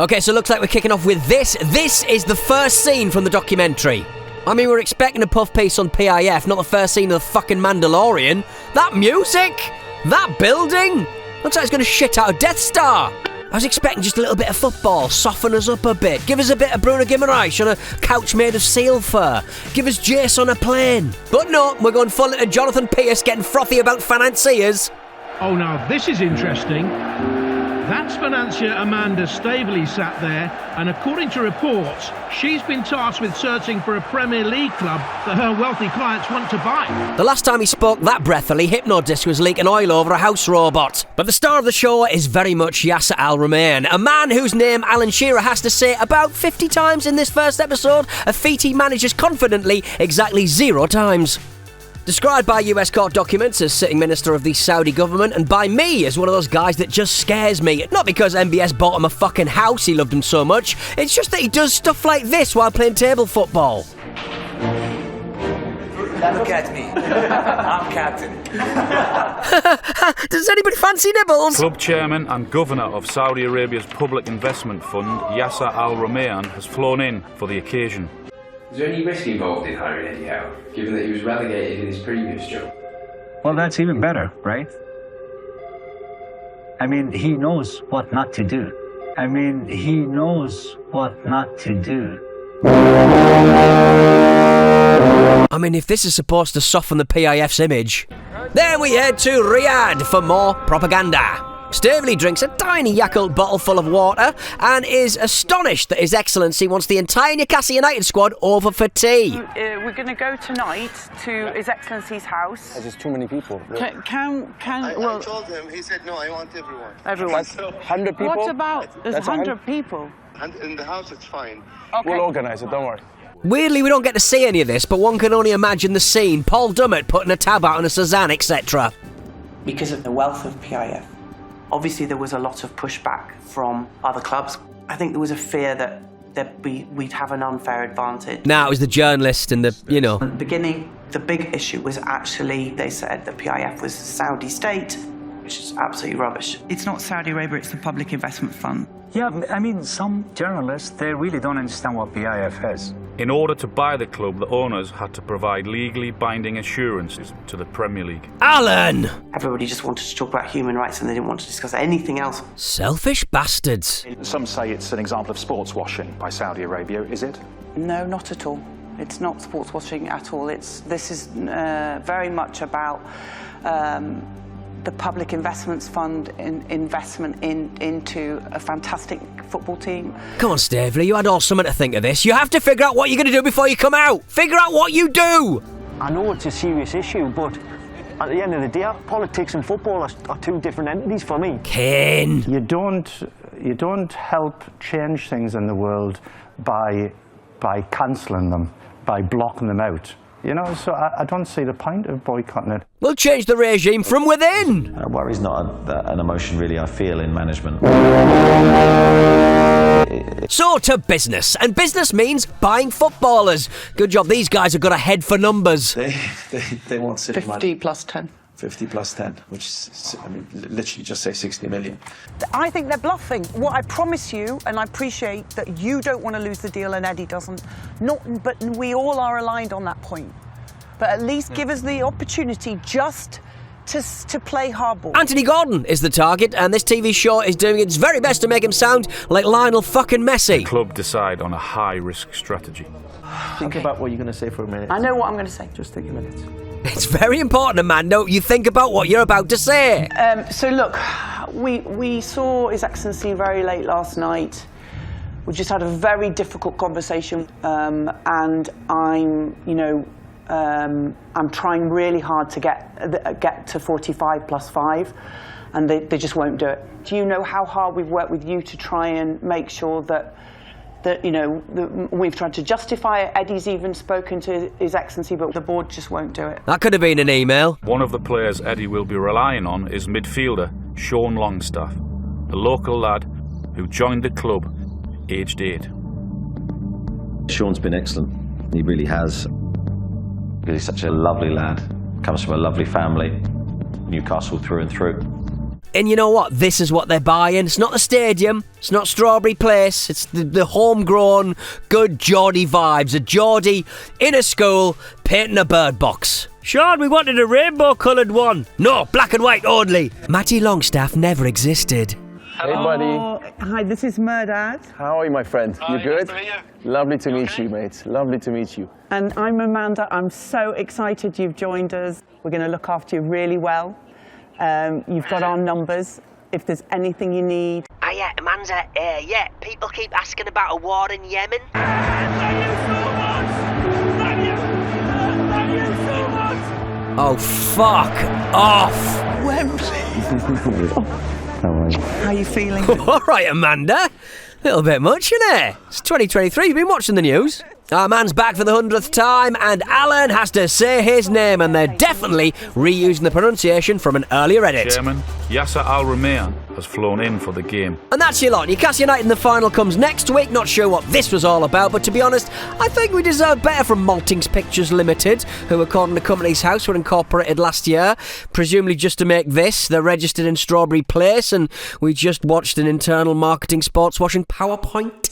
Okay, so it looks like we're kicking off with this. This is the first scene from the documentary. I mean, we're expecting a puff piece on PIF, not the first scene of the fucking Mandalorian. That music! That building! Looks like it's going to shit out a Death Star. I was expecting just a little bit of football, soften us up a bit, give us a bit of Bruno Guimaraes on a couch made of seal fur, give us Jace on a plane. But no, we're going full into Jonathan Pierce getting frothy about financiers. Oh, now this is interesting. That's financier Amanda Staveley sat there, and according to reports, she's been tasked with searching for a Premier League club that her wealthy clients want to buy. The last time he spoke that breathily, Hypnodisc was leaking oil over a house robot. But the star of the show is very much Yasser Al-Rumayyan, a man whose name Alan Shearer has to say about 50 times in this first episode, a feat he manages confidently exactly 0 times. Described by US court documents as sitting minister of the Saudi government, and by me as one of those guys that just scares me. Not because MBS bought him a fucking house, he loved him so much. It's just that he does stuff like this while playing table football. Look at me. I'm captain. Does anybody fancy nibbles? Club chairman and governor of Saudi Arabia's Public Investment Fund, Yasser Al-Rumayyan, has flown in for the occasion. Is there any risk involved in hiring Eddie Howe, given that he was relegated in his previous job? Well, that's even better, right? I mean, he knows what not to do. I mean, if this is supposed to soften the PIF's image. Then we head to Riyadh for more propaganda. Staveley drinks a tiny Yakult bottle full of water and is astonished that His Excellency wants the entire Newcastle United squad over for tea. We're going to go tonight to His Excellency's house. There's just too many people. I told him, he said, no, I want everyone. Everyone. 100 people? What about, there's 100 people. And in the house, it's fine. Okay. We'll organise it, don't worry. Weirdly, we don't get to see any of this, but one can only imagine the scene. Paul Dummett putting a tab out on a Cezanne, etc. Because of the wealth of PIF, obviously there was a lot of pushback from other clubs. I think there was a fear that we'd have an unfair advantage. Now, it was the journalist and the, you know. At the beginning, the big issue was actually, they said that PIF was a Saudi state, which is absolutely rubbish. It's not Saudi Arabia, it's the Public Investment Fund. Yeah, I mean, some journalists, they really don't understand what PIF is. In order to buy the club, the owners had to provide legally binding assurances to the Premier League. Alan! Everybody just wanted to talk about human rights and they didn't want to discuss anything else. Selfish bastards. Some say it's an example of sports washing by Saudi Arabia, is it? No, not at all. It's not sports washing at all. This is very much about the Public Investments Fund investment into a fantastic football team. Come on, Staveley, you had all summer to think of this. You have to figure out what you're going to do before you come out. Figure out what you do. I know it's a serious issue, but at the end of the day, politics and football are two different entities for me. Kane. You don't help change things in the world by cancelling them, by blocking them out. You know, so I don't see the point of boycotting it. We'll change the regime from within. Worry's not an emotion really I feel in management. So to business, and business means buying footballers. Good job, these guys have got a head for numbers. They want city 50 money. plus 10. 50 plus 10, which is, I mean, literally just say 60 million. I think they're bluffing. What I promise you, and I appreciate that you don't want to lose the deal and Eddie doesn't, but we all are aligned on that point. But at least give us the opportunity just to play hardball. Anthony Gordon is the target, and this TV show is doing its very best to make him sound like Lionel fucking Messi. The club decide on a high-risk strategy. Think about what you're going to say for a minute. I know what I'm going to say. Just take a minute. It's very important, Amanda, you think about what you're about to say. So look, we saw His Excellency very late last night. We just had a very difficult conversation, and I'm trying really hard to get to 45 plus 5, and they just won't do it. Do you know how hard we've worked with you to try and make sure that we've tried to justify it? Eddie's even spoken to His Excellency, but the board just won't do it. That could have been an email. One of the players Eddie will be relying on is midfielder Sean Longstaff, a local lad who joined the club aged 8. Sean's been excellent. He really has. He's such a lovely lad. Comes from a lovely family. Newcastle through and through. And you know what? This is what they're buying. It's not the stadium. It's not Strawberry Place. It's the homegrown, good Geordie vibes. A Geordie in a school painting a bird box. Sean, we wanted a rainbow-coloured one. No, black and white only. Matty Longstaff never existed. Hey, buddy. Oh, hi, this is Murdad. How are you, my friend? You good? Nice to meet you. Lovely to meet you, mate. Lovely to meet you. And I'm Amanda. I'm so excited you've joined us. We're going to look after you really well. You've got our numbers. If there's anything you need. Yeah, Amanda, people keep asking about a war in Yemen. Oh, fuck off. Wembley. How are you feeling? All right, Amanda. A little bit much, isn't it? It's 2023. You've been watching the news. Our man's back for the 100th time, and Alan has to say his name, and they're definitely reusing the pronunciation from an earlier edit. Chairman, Yasser Al-Rumayyan has flown in for the game. And that's your lot. Newcastle United in the final comes next week. Not sure what this was all about, but to be honest, I think we deserve better from Maltings Pictures Limited, who, according to Company's House, were incorporated last year, presumably just to make this. They're registered in Strawberry Place, and we just watched an internal marketing sports washing PowerPoint.